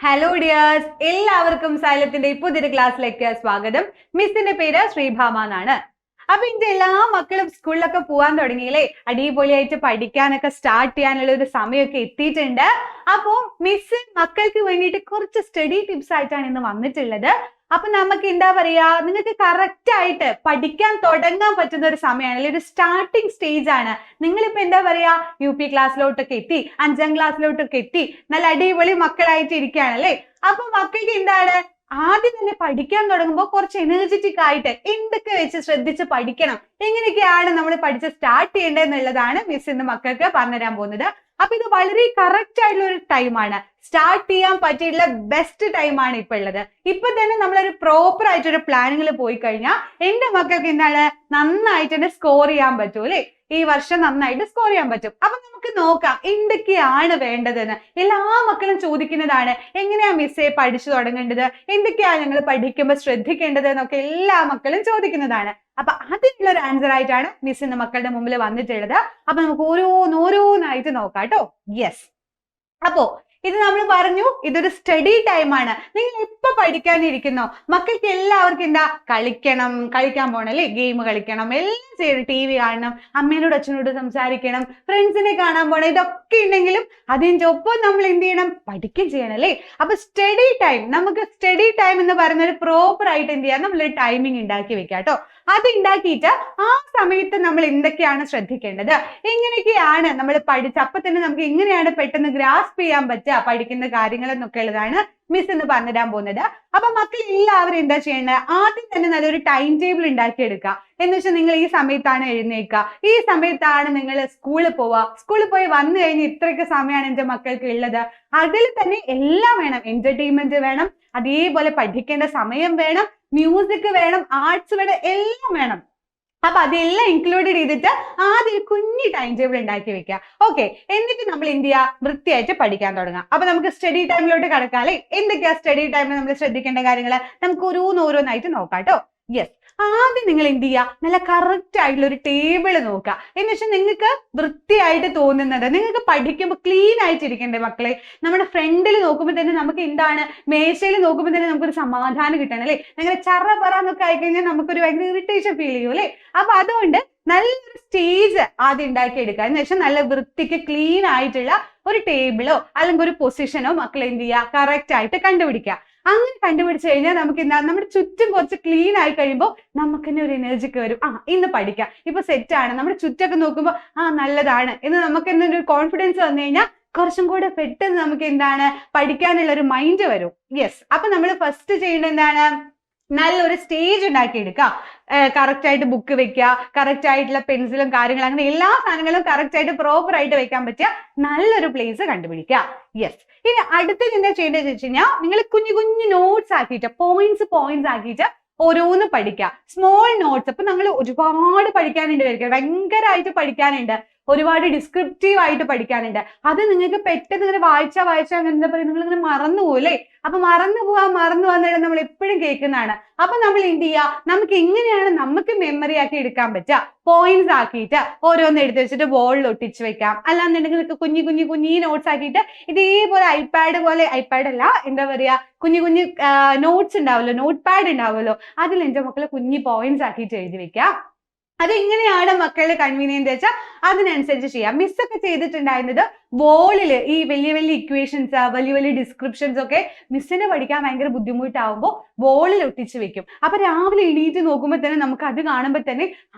Hello dears, എല്ലാവർക്കും സൈലത്തിന്റെ പുതിയൊരു ക്ലാസ്സിലേക്ക് സ്വാഗതം. മിസ്സിന്റെ പേര് ശ്രീഭാമ എന്നാണ്. അപ്പൊ ഇന്റെ എല്ലാ മക്കളും സ്കൂളിലൊക്കെ പോവാൻ തുടങ്ങിയില്ലേ? അടിപൊളിയായിട്ട് പഠിക്കാനൊക്കെ സ്റ്റാർട്ട് ചെയ്യാനുള്ള ഒരു സമയമൊക്കെ എത്തിയിട്ടുണ്ട്. അപ്പോ മിസ് മക്കൾക്ക് വേണ്ടിയിട്ട് കുറച്ച് സ്റ്റഡി ടിപ്സ് ആയിട്ടാണ് ഇന്ന് വന്നിട്ടുള്ളത്. അപ്പൊ നമുക്ക് എന്താ പറയാ, നിങ്ങൾക്ക് കറക്റ്റ് ആയിട്ട് പഠിക്കാൻ തുടങ്ങാൻ പറ്റുന്ന ഒരു സമയമാണ്, അല്ലെങ്കിൽ ഒരു സ്റ്റാർട്ടിംഗ് സ്റ്റേജ് ആണ്. നിങ്ങളിപ്പോ എന്താ പറയാ, UP ക്ലാസ്സിലോട്ടൊക്കെ എത്തി, 5ാം ക്ലാസ്സിലോട്ടൊക്കെ എത്തി, നല്ല അടിപൊളി മക്കളായിട്ട് ഇരിക്കുകയാണല്ലേ. അപ്പൊ മക്കൾക്ക് എന്താണ്, ആദ്യം തന്നെ പഠിക്കാൻ തുടങ്ങുമ്പോൾ കുറച്ച് എനർജറ്റിക് ആയിട്ട് എന്തൊക്കെ വെച്ച് ശ്രദ്ധിച്ച് പഠിക്കണം, എങ്ങനെയൊക്കെയാണ് നമ്മൾ പഠിച്ച് സ്റ്റാർട്ട് ചെയ്യേണ്ടത് എന്നുള്ളതാണ് മിസ് ഇന്ന് മക്കൾക്ക് പറഞ്ഞുതരാൻ പോകുന്നത്. അപ്പൊ ഇത് വളരെ കറക്റ്റ് ആയിട്ടുള്ള ഒരു ടൈമാണ്, സ്റ്റാർട്ട് ചെയ്യാൻ പറ്റിയിട്ടുള്ള ബെസ്റ്റ് ടൈമാണ് ഇപ്പൊ ഉള്ളത്. ഇപ്പൊ തന്നെ നമ്മളൊരു പ്രോപ്പർ ആയിട്ടൊരു പ്ലാനിങ്ങിൽ പോയി കഴിഞ്ഞാൽ എന്റെ മക്കൾക്ക് എന്താണ്, നന്നായിട്ട് സ്കോർ ചെയ്യാൻ പറ്റും അല്ലെ. ഈ വർഷം നന്നായിട്ട് സ്കോർ ചെയ്യാൻ പറ്റും. അപ്പൊ നമുക്ക് നോക്കാം എന്തൊക്കെയാണ് വേണ്ടതെന്ന്. എല്ലാ മക്കളും ചോദിക്കുന്നതാണ്, എങ്ങനെയാ മിസ്സേ പഠിച്ചു തുടങ്ങേണ്ടത്, എന്തൊക്കെയാണ് ഞങ്ങൾ പഠിക്കുമ്പോൾ ശ്രദ്ധിക്കേണ്ടത് എന്നൊക്കെ എല്ലാ മക്കളും ചോദിക്കുന്നതാണ്. അപ്പൊ അതിനുള്ള ഒരു ആൻസർ ആയിട്ടാണ് മിസ് ഇന്ന് മക്കളുടെ മുമ്പിൽ വന്നിട്ടുള്ളത്. അപ്പൊ നമുക്ക് ഓരോന്നായിട്ട് നോക്കാം കേട്ടോ. യെസ്, അപ്പോ ഇത് നമ്മൾ പറഞ്ഞു, ഇതൊരു സ്റ്റഡി ടൈമാണ്. നിങ്ങൾ എപ്പോ പഠിക്കാനിരിക്കുന്നോ, മക്കൾക്ക് എല്ലാവർക്കും എന്താ, കളിക്കാൻ പോകണം അല്ലെ, ഗെയിം കളിക്കണം, എല്ലാം ചെയ്യണം, TV കാണണം, അമ്മേനോട് അച്ഛനോട് സംസാരിക്കണം, ഫ്രണ്ട്സിനെ കാണാൻ പോകണം, ഇതൊക്കെ ഉണ്ടെങ്കിലും അതിൻ്റെ ഒപ്പം നമ്മൾ എന്ത് ചെയ്യണം, പഠിക്കുകയും ചെയ്യണം അല്ലേ. അപ്പൊ സ്റ്റഡി ടൈം, നമുക്ക് സ്റ്റഡി ടൈം എന്ന് പറയുന്ന ഒരു പ്രോപ്പർ ആയിട്ട് എന്ത് ചെയ്യാം, നമ്മളൊരു ടൈമിംഗ് ഉണ്ടാക്കി വെക്കാം കേട്ടോ. അത് ഉണ്ടാക്കിയിട്ട് ആ സമയത്ത് നമ്മൾ എന്തൊക്കെയാണ് ശ്രദ്ധിക്കേണ്ടത്, എങ്ങനെയൊക്കെയാണ് നമ്മൾ അപ്പൊ തന്നെ നമുക്ക് എങ്ങനെയാണ് പെട്ടെന്ന് ഗ്രാസ്പ് ചെയ്യാൻ പറ്റുക പഠിക്കുന്ന കാര്യങ്ങൾ എന്നൊക്കെ ഉള്ളതാണ് മിസ് ഇന്ന് പറഞ്ഞുതരാൻ പോകുന്നത്. അപ്പൊ മക്കൾ എല്ലാവരും എന്താ ചെയ്യേണ്ടത്, ആദ്യം തന്നെ നല്ലൊരു ടൈം ടേബിൾ ഉണ്ടാക്കിയെടുക്കുക. എന്ന് വെച്ചാൽ നിങ്ങൾ ഈ സമയത്താണ് എഴുന്നേൽക്കുക, ഈ സമയത്താണ് നിങ്ങൾ സ്കൂളിൽ പോവുക, സ്കൂളിൽ പോയി വന്നു കഴിഞ്ഞ് ഇത്രയൊക്കെ സമയമാണ് എന്റെ മക്കൾക്ക് ഉള്ളത്. അതിൽ തന്നെ എല്ലാം വേണം, എന്റർടൈൻമെന്റ് വേണം, അതേപോലെ പഠിക്കേണ്ട സമയം വേണം, മ്യൂസിക് വേണം, ആർട്സ് വേണം, എല്ലാം വേണം. അപ്പൊ അതെല്ലാം ഇൻക്ലൂഡഡ് ചെയ്തിട്ട് ആദ്യം കുഞ്ഞി ടൈം ടേബിൾ ഉണ്ടാക്കി വെക്കുക. ഓക്കെ, എന്നിട്ട് നമ്മൾ എന്ത് ചെയ്യുക, വൃത്തിയായിട്ട് പഠിക്കാൻ തുടങ്ങാം. അപ്പൊ നമുക്ക് സ്റ്റഡി ടൈമിലോട്ട് കടക്കാം അല്ലെ. എന്തൊക്കെയാ സ്റ്റഡി ടൈമിൽ നമ്മൾ ശ്രദ്ധിക്കേണ്ട കാര്യങ്ങൾ, നമുക്ക് ഓരോന്നായിട്ട് നോക്കാം കേട്ടോ. യെസ്, ആദ്യം നിങ്ങൾ എന്ത് ചെയ്യുക, നല്ല കറക്റ്റ് ആയിട്ടുള്ള ഒരു ടേബിൾ നോക്കുക. എന്ന് വെച്ചാൽ നിങ്ങൾക്ക് വൃത്തിയായിട്ട് തോന്നുന്നത്, നിങ്ങൾക്ക് പഠിക്കുമ്പോൾ ക്ലീൻ ആയിട്ടിരിക്കണ്ടേ മക്കളെ. നമ്മുടെ ഫ്രണ്ടിൽ നോക്കുമ്പോൾ തന്നെ നമുക്ക് എന്താണ്, മേശയിൽ നോക്കുമ്പോൾ തന്നെ നമുക്കൊരു സമാധാനം കിട്ടണം അല്ലെ. ഭയങ്കര ചറപറന്നൊക്കെ ആയിക്കഴിഞ്ഞാൽ നമുക്കൊരു ഭയങ്കര ഇറിറ്റേഷൻ ഫീൽ ചെയ്യും അല്ലെ. അപ്പൊ അതുകൊണ്ട് നല്ലൊരു സ്റ്റേജ് ആദ്യം ഉണ്ടാക്കി എടുക്കുക. എന്ന് വെച്ചാൽ നല്ല വൃത്തിക്ക് ക്ലീൻ ആയിട്ടുള്ള ഒരു ടേബിളോ അല്ലെങ്കിൽ ഒരു പൊസിഷനോ മക്കൾ എന്ത് ചെയ്യുക, കറക്റ്റ് ആയിട്ട് കണ്ടുപിടിക്കുക. അങ്ങനെ കണ്ടുപിടിച്ചു കഴിഞ്ഞാൽ നമുക്ക് എന്താ, നമ്മുടെ ചുറ്റും കുറച്ച് ക്ലീൻ ആയി കഴിയുമ്പോൾ നമുക്ക് തന്നെ ഒരു എനർജിക്ക് വരും. ഇന്ന് പഠിക്കാം, ഇപ്പൊ സെറ്റ് ആണ്, നമ്മുടെ ചുറ്റൊക്കെ നോക്കുമ്പോൾ നല്ലതാണ് എന്ന് നമുക്ക് തന്നെ ഒരു കോൺഫിഡൻസ് വന്നു കഴിഞ്ഞാൽ കുറച്ചും കൂടെ പെട്ടെന്ന് നമുക്ക് എന്താണ്, പഠിക്കാനുള്ള ഒരു മൈൻഡ് വരും. യെസ്, അപ്പൊ നമ്മൾ ഫസ്റ്റ് ചെയ്യേണ്ടത് എന്താണ്, നല്ലൊരു സ്റ്റേജ് ഉണ്ടാക്കി എടുക്കുക. കറക്റ്റ് ആയിട്ട് ബുക്ക് വെക്കുക, കറക്റ്റ് ആയിട്ടുള്ള പെൻസിലും കാര്യങ്ങളും, അങ്ങനെ എല്ലാ സാധനങ്ങളും കറക്റ്റ് ആയിട്ട് പ്രോപ്പർ ആയിട്ട് വെക്കാൻ പറ്റിയ നല്ലൊരു പ്ലേസ് കണ്ടുപിടിക്കുക. യെസ്, ഇനി അടുത്തത് എന്താ ചെയ്യേണ്ടത് വെച്ച് കഴിഞ്ഞാൽ, നിങ്ങൾ കുഞ്ഞു നോട്ട്സ് ആക്കിയിട്ട്, പോയിന്റ്സ് ആക്കിയിട്ട് ഓരോന്ന് പഠിക്കുക. Small notes. അപ്പൊ നമ്മൾ ഒരുപാട് പഠിക്കാനുണ്ട്, ഭയങ്കരമായിട്ട് പഠിക്കാനുണ്ട്, ഒരുപാട് ഡിസ്ക്രിപ്റ്റീവ് ആയിട്ട് പഠിക്കാനുണ്ട്. അത് നിങ്ങൾക്ക് പെട്ടെന്ന് ഇങ്ങനെ വായിച്ചാ അങ്ങനെ എന്താ പറയുക, നിങ്ങൾ ഇങ്ങനെ മറന്നു പോകും അല്ലേ. അപ്പൊ മറന്നു പോകാൻ നമ്മൾ എപ്പോഴും കേൾക്കുന്നതാണ്. അപ്പൊ നമ്മൾ എന്ത് ചെയ്യുക, നമുക്ക് എങ്ങനെയാണ് നമുക്ക് മെമ്മറി ആക്കി എടുക്കാൻ പറ്റുക, പോയിന്റ്സ് ആക്കിയിട്ട് ഓരോന്ന് എടുത്ത് വെച്ചിട്ട് ബോളിൽ ഒട്ടിച്ച് വെക്കാം. അല്ലാന്നുണ്ടെങ്കിൽ നിങ്ങൾക്ക് കുഞ്ഞി നോട്ട്സ് ആക്കിയിട്ട് ഇതേപോലെ ഐപാഡ് അല്ല, എന്താ പറയാ, കുഞ്ഞു നോട്ട്സ് ഉണ്ടാവുമല്ലോ, നോട്ട് പാഡ് ഉണ്ടാവുമല്ലോ, അതിൽ എന്റെ മക്കളെ കുഞ്ഞി പോയിന്റ്സ് ആക്കിയിട്ട് എഴുതി വെക്കാം. അതെങ്ങനെയാണ് മക്കളുടെ കൺവീനിയന്റ് വെച്ചാൽ അതിനനുസരിച്ച് ചെയ്യാം. മിസ്സൊക്കെ ചെയ്തിട്ടുണ്ടായിരുന്നത് ബോളില് ഈ വലിയ ഇക്വേഷൻസ്, വലിയ ഡിസ്ക്രിപ്ഷൻസ് ഒക്കെ മിസ്സിന് പഠിക്കാൻ ഭയങ്കര ബുദ്ധിമുട്ടാവുമ്പോൾ ബോളിൽ ഒട്ടിച്ച് വെക്കും. അപ്പൊ രാവിലെ എണീറ്റ് നോക്കുമ്പോൾ തന്നെ നമുക്ക് അത് കാണുമ്പോൾ തന്നെ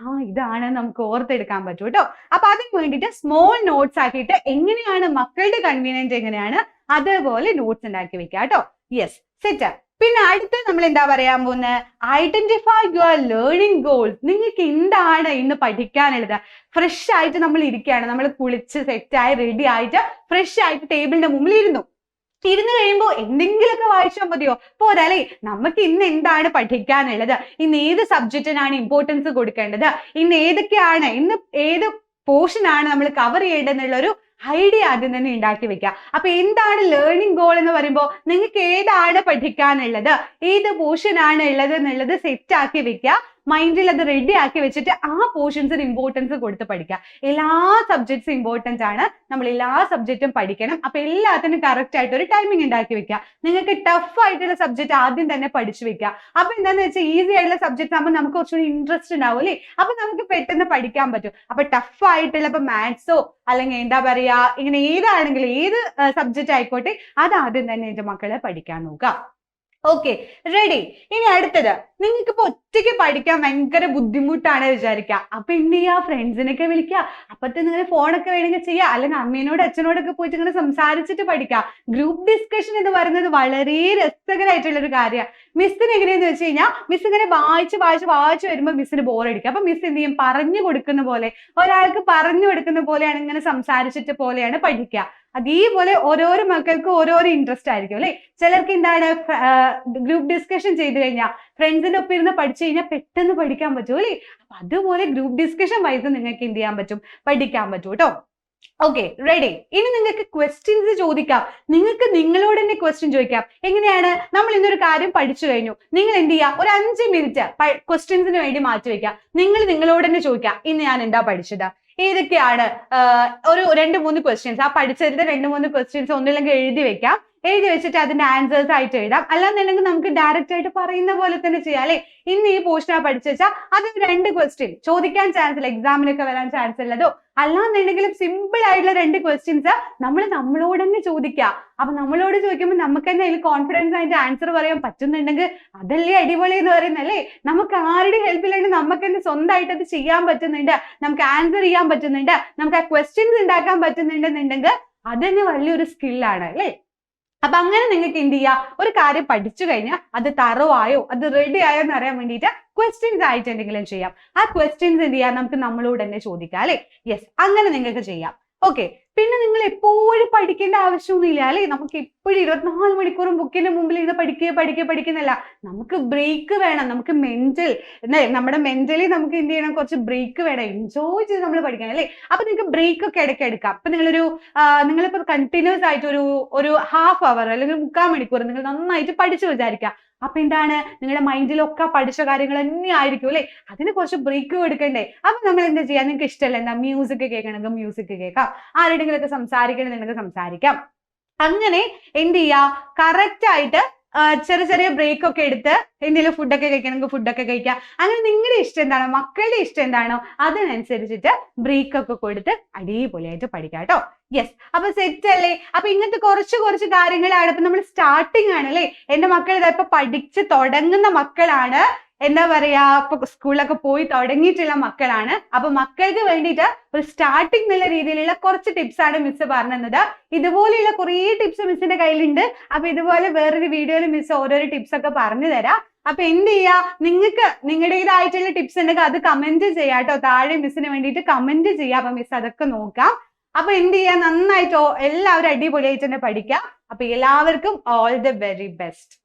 ഇതാണ് നമുക്ക് ഓർത്തെടുക്കാൻ പറ്റും കേട്ടോ. അപ്പൊ അതിന് വേണ്ടിയിട്ട് സ്മോൾ നോട്ട്സ് ആക്കിയിട്ട് എങ്ങനെയാണ് മക്കളുടെ കൺവീനിയന്റ് എങ്ങനെയാണ് അതേപോലെ നോട്ട്സ് ഉണ്ടാക്കി വെക്കുക കേട്ടോ. Yes, set. പിന്നെ അടുത്ത് നമ്മൾ എന്താ പറയാൻ പോകുന്നത്, ഐഡന്റിഫൈ യുവർ ലേണിംഗ് ഗോൾസ്. നിങ്ങൾക്ക് എന്താണ് ഇന്ന് പഠിക്കാനുള്ളത്. ഫ്രഷ് ആയിട്ട് നമ്മൾ ഇരിക്കുകയാണ്, നമ്മൾ കുളിച്ച് സെറ്റായി റെഡി ആയിട്ട് ഫ്രഷ് ആയിട്ട് ടേബിളിന്റെ മുമ്പിൽ ഇരുന്നു കഴിയുമ്പോൾ എന്തെങ്കിലുമൊക്കെ വായിച്ചാൽ മതിയോ, പോരാല്ലേ. നമുക്ക് ഇന്ന് എന്താണ് പഠിക്കാനുള്ളത്, ഇന്ന് ഏത് സബ്ജക്റ്റിനാണ് ഇമ്പോർട്ടൻസ് കൊടുക്കേണ്ടത്, ഇന്ന് ഏത് പോർഷൻ ആണ് നമ്മൾ കവർ ചെയ്യേണ്ടതെന്നുള്ളൊരു ഐഡിയ ആദ്യം തന്നെ ഉണ്ടാക്കി വെക്കുക. അപ്പൊ എന്താണ് ലേണിംഗ് ഗോൾ എന്ന് പറയുമ്പോൾ നിങ്ങൾക്ക് ഏതാണ് പഠിക്കാനുള്ളത്, ഏത് പോർഷൻ ആണ് ഉള്ളത് എന്നുള്ളത് സെറ്റ് ആക്കി വെക്കുക. മൈൻഡിൽ അത് റെഡി ആക്കി വെച്ചിട്ട് ആ പോർഷൻസിന് ഇമ്പോർട്ടൻസ് കൊടുത്ത് പഠിക്കുക. എല്ലാ സബ്ജക്ട്സും ഇമ്പോർട്ടന്റ് ആണ്, നമ്മൾ എല്ലാ സബ്ജക്റ്റും പഠിക്കണം. അപ്പൊ എല്ലാത്തിനും കറക്റ്റ് ആയിട്ട് ഒരു ടൈമിംഗ് ഉണ്ടാക്കി വെക്കുക. നിങ്ങൾക്ക് ടഫ് ആയിട്ടുള്ള സബ്ജക്ട് ആദ്യം തന്നെ പഠിച്ചു വെക്കുക. അപ്പൊ എന്താന്ന് വെച്ചാൽ ഈസി ആയിട്ടുള്ള സബ്ജക്ട് ആകുമ്പോൾ നമുക്ക് കുറച്ചുകൂടി ഇൻട്രസ്റ്റ് ഉണ്ടാവും അല്ലേ, അപ്പൊ നമുക്ക് പെട്ടെന്ന് പഠിക്കാൻ പറ്റും. അപ്പൊ ടഫ് ആയിട്ടുള്ള ഇപ്പൊ മാത്സോ അല്ലെങ്കിൽ എന്താ പറയാ ഇങ്ങനെ ഏതാണെങ്കിലും ഏത് സബ്ജക്റ്റ് ആയിക്കോട്ടെ അത് ആദ്യം തന്നെ എന്റെ മക്കളെ പഠിക്കാൻ നോക്കുക. Okay, ready. ഇനി അടുത്തത്, നിങ്ങൾക്ക് ഇപ്പൊ ഒറ്റയ്ക്ക് പഠിക്കാൻ ഭയങ്കര ബുദ്ധിമുട്ടാണ് വിചാരിക്കുക. അപ്പൊ എന്ത് ചെയ്യാ, ഫ്രണ്ട്സിനൊക്കെ വിളിക്കുക. അപ്പത്തെ നിങ്ങൾ ഫോണൊക്കെ വേണമെങ്കിൽ ചെയ്യുക, അല്ലെങ്കിൽ അമ്മേനോട് അച്ഛനോടൊക്കെ പോയിട്ട് ഇങ്ങനെ സംസാരിച്ചിട്ട് പഠിക്കുക. ഗ്രൂപ്പ് ഡിസ്കഷൻ എന്ന് പറയുന്നത് വളരെ രസകരമായിട്ടുള്ള ഒരു കാര്യമാണ്. മിസ്സിന് എങ്ങനെയെന്ന് വെച്ച് കഴിഞ്ഞാൽ മിസ് ഇങ്ങനെ വായിച്ച് വരുമ്പോൾ മിസ്സിന് ബോറടിക്കുക. അപ്പൊ മിസ് എന്ത് ചെയ്യും, പറഞ്ഞു കൊടുക്കുന്ന പോലെ, ഒരാൾക്ക് പറഞ്ഞു കൊടുക്കുന്ന പോലെയാണ്, ഇങ്ങനെ സംസാരിച്ചിട്ട് പോലെയാണ് പഠിക്കുക. അതേപോലെ ഓരോരോ മക്കൾക്ക് ഓരോരോ ഇൻട്രസ്റ്റ് ആയിരിക്കും അല്ലെ. ചിലർക്ക് എന്താണ് ഗ്രൂപ്പ് ഡിസ്കഷൻ ചെയ്ത് കഴിഞ്ഞാൽ ഫ്രണ്ട്സിന്റെ ഒപ്പം ഇരുന്ന് പഠിച്ചു കഴിഞ്ഞാൽ പെട്ടെന്ന് പഠിക്കാൻ പറ്റും അല്ലെ. അപ്പൊ അതുപോലെ ഗ്രൂപ്പ് ഡിസ്കഷൻ വൈസ് നിങ്ങൾക്ക് എന്ത് ചെയ്യാൻ പറ്റും, പഠിക്കാൻ പറ്റും കേട്ടോ. Okay, ready. ഇനി നിങ്ങൾക്ക് ക്വസ്റ്റ്യൻസ് ചോദിക്കാം. നിങ്ങൾക്ക് നിങ്ങളോട് തന്നെ ക്വസ്റ്റ്യൻ ചോദിക്കാം. എങ്ങനെയാണ്, നമ്മൾ ഇന്നൊരു കാര്യം പഠിച്ചു കഴിഞ്ഞു, നിങ്ങൾ എന്ത് ചെയ്യുക, ഒരു 5 മിനിറ്റ് ക്വസ്റ്റ്യൻസിന് വേണ്ടി മാറ്റി വെക്കുക. നിങ്ങൾ നിങ്ങളോട് തന്നെ ചോദിക്കുക, ഇന്ന് ഞാൻ എന്താ പഠിച്ചത്, ഏതൊക്കെയാണ് ഒരു 2-3 ക്വസ്റ്റ്യൻസ്, ആ പഠിച്ചതിന്റെ 2-3 ക്വസ്റ്റ്യൻസ് ഒന്നില്ലെങ്കിൽ എഴുതി വെക്കാം. എഴുതി വെച്ചിട്ട് അതിന്റെ ആൻസേഴ്സ് ആയിട്ട് എഴുതാം. അല്ലാന്നുണ്ടെങ്കിൽ നമുക്ക് ഡയറക്റ്റ് ആയിട്ട് പറയുന്ന പോലെ തന്നെ ചെയ്യാം അല്ലെ. ഇന്ന് ഈ പോർഷനാ പഠിച്ചു വെച്ചാൽ അത് 2 ക്വസ്റ്റ്യൻ ചോദിക്കാൻ ചാൻസ് ഇല്ല, എക്സാമിനൊക്കെ വരാൻ ചാൻസ് ഉള്ളതോ. അല്ലാന്നുണ്ടെങ്കിലും സിമ്പിൾ ആയിട്ടുള്ള 2 ക്വസ്റ്റ്യൻസ് നമ്മൾ നമ്മളോട് തന്നെ ചോദിക്കുക. അപ്പൊ നമ്മളോട് ചോദിക്കുമ്പോൾ നമുക്ക് തന്നെ അതിൽ കോൺഫിഡൻസ് ആയിട്ട് ആൻസർ പറയാൻ പറ്റുന്നുണ്ടെങ്കിൽ അതല്ലേ അടിപൊളി എന്ന് പറയുന്നത് അല്ലേ. നമുക്ക് ആരുടെ ഹെൽപ്പ് ഇല്ലെങ്കിൽ നമുക്ക് തന്നെ സ്വന്തമായിട്ട് അത് ചെയ്യാൻ പറ്റുന്നുണ്ട്, നമുക്ക് ആൻസർ ചെയ്യാൻ പറ്റുന്നുണ്ട്, നമുക്ക് ആ ക്വസ്റ്റ്യൻസ് ഉണ്ടാക്കാൻ പറ്റുന്നുണ്ടെന്നുണ്ടെങ്കിൽ അതന്നെ വലിയൊരു സ്കില്ലാണ് അല്ലേ. അപ്പൊ അങ്ങനെ നിങ്ങൾക്ക് എന്ത് ചെയ്യാം, ഒരു കാര്യം പഠിച്ചു കഴിഞ്ഞാൽ അത് തറവായോ അത് റെഡി ആയോ എന്ന് അറിയാൻ വേണ്ടിയിട്ട് ക്വസ്റ്റ്യൻസ് ആയിട്ട് എന്തെങ്കിലും ചെയ്യാം. ആ ക്വസ്റ്റ്യൻസ് എന്ത് ചെയ്യാം, നമുക്ക് നമ്മളോട് തന്നെ ചോദിക്കാം അല്ലെ. യെസ്, അങ്ങനെ നിങ്ങൾക്ക് ചെയ്യാം. ഓക്കെ, പിന്നെ നിങ്ങൾ എപ്പോഴും പഠിക്കേണ്ട ആവശ്യമൊന്നുമില്ല അല്ലെ. നമുക്ക് എപ്പോഴും 24 മണിക്കൂറും ബുക്കിന്റെ മുമ്പിൽ ഇത് പഠിക്കുന്നല്ല. നമുക്ക് ബ്രേക്ക് വേണം. നമുക്ക് നമ്മുടെ മെന്റലി നമുക്ക് എന്ത് ചെയ്യണം, കുറച്ച് ബ്രേക്ക് വേണം. എൻജോയ് ചെയ്ത് നമ്മൾ പഠിക്കണം അല്ലെ. അപ്പൊ നിങ്ങൾക്ക് ബ്രേക്ക് ഒക്കെ ഇടയ്ക്ക് എടുക്കാം. അപ്പൊ നിങ്ങളിപ്പോ കണ്ടിന്യൂസ് ആയിട്ട് ഒരു ഹാഫ് അവർ അല്ലെങ്കിൽ 3/4 മണിക്കൂർ നിങ്ങൾ നന്നായിട്ട് പഠിച്ചു വിചാരിക്കുക. അപ്പൊ എന്താണ്, നിങ്ങളുടെ മൈൻഡിലൊക്കെ പഠിച്ച കാര്യങ്ങൾ തന്നെ ആയിരിക്കും അല്ലെ. അതിന് കുറച്ച് ബ്രേക്ക് കൊടുക്കണ്ടേ. അപ്പൊ നമ്മൾ എന്താ ചെയ്യാ, നിങ്ങൾക്ക് ഇഷ്ടമല്ല എന്താ മ്യൂസിക് കേൾക്കണമെങ്കിൽ മ്യൂസിക് കേൾക്കാം, ആരുടെങ്കിലും ഒക്കെ സംസാരിക്കണമെന്നുണ്ടെങ്കിൽ സംസാരിക്കാം. അങ്ങനെ എന്ത് ചെയ്യാ, കറക്റ്റ് ആയിട്ട് ചെറിയ ബ്രേക്ക് ഒക്കെ എടുത്ത് എന്തെങ്കിലും ഫുഡൊക്കെ കഴിക്കണമെങ്കിൽ ഫുഡൊക്കെ കഴിക്കുക. അങ്ങനെ നിങ്ങളുടെ ഇഷ്ടം എന്താണോ, മക്കളുടെ ഇഷ്ടം എന്താണോ അതിനനുസരിച്ചിട്ട് ബ്രേക്ക് ഒക്കെ കൊടുത്ത് അടിപൊളിയായിട്ട് പഠിക്കാം കേട്ടോ. യെസ്, അപ്പൊ സെറ്റ് അല്ലേ. അപ്പൊ ഇങ്ങനത്തെ കുറച്ച് കാര്യങ്ങളാണ്. ഇപ്പൊ നമ്മൾ സ്റ്റാർട്ടിങ് ആണ് അല്ലേ. എന്റെ മക്കൾ ഇപ്പൊ പഠിച്ച് തുടങ്ങുന്ന മക്കളാണ്, എന്താ പറയാ ഇപ്പൊ സ്കൂളിലൊക്കെ പോയി തുടങ്ങിയിട്ടുള്ള മക്കളാണ്. അപ്പൊ മക്കൾക്ക് വേണ്ടിയിട്ട് ഒരു സ്റ്റാർട്ടിങ് എന്നുള്ള രീതിയിലുള്ള കുറച്ച് ടിപ്സ് ആണ് മിസ് പറഞ്ഞത്. ഇതുപോലെയുള്ള കുറേ ടിപ്സ് മിസ്സിന്റെ കയ്യിലുണ്ട്. അപ്പൊ ഇതുപോലെ വേറൊരു വീഡിയോയിൽ മിസ് ഓരോരോ ടിപ്സ് ഒക്കെ പറഞ്ഞു തരാം. അപ്പൊ എന്ത് ചെയ്യാ, നിങ്ങൾക്ക് നിങ്ങളുടേതായിട്ടുള്ള ടിപ്സ് ഉണ്ടെങ്കിൽ അത് കമന്റ് ചെയ്യാം കേട്ടോ. താഴെ മിസ്സിന് വേണ്ടിയിട്ട് കമന്റ് ചെയ്യാം. അപ്പൊ മിസ് അതൊക്കെ നോക്കാം. അപ്പൊ എന്ത് ചെയ്യാ, നന്നായിട്ടോ എല്ലാവരും അടിപൊളിയായിട്ട് തന്നെ പഠിക്കാം. അപ്പൊ എല്ലാവർക്കും ഓൾ ദി വെരി ബെസ്റ്റ്.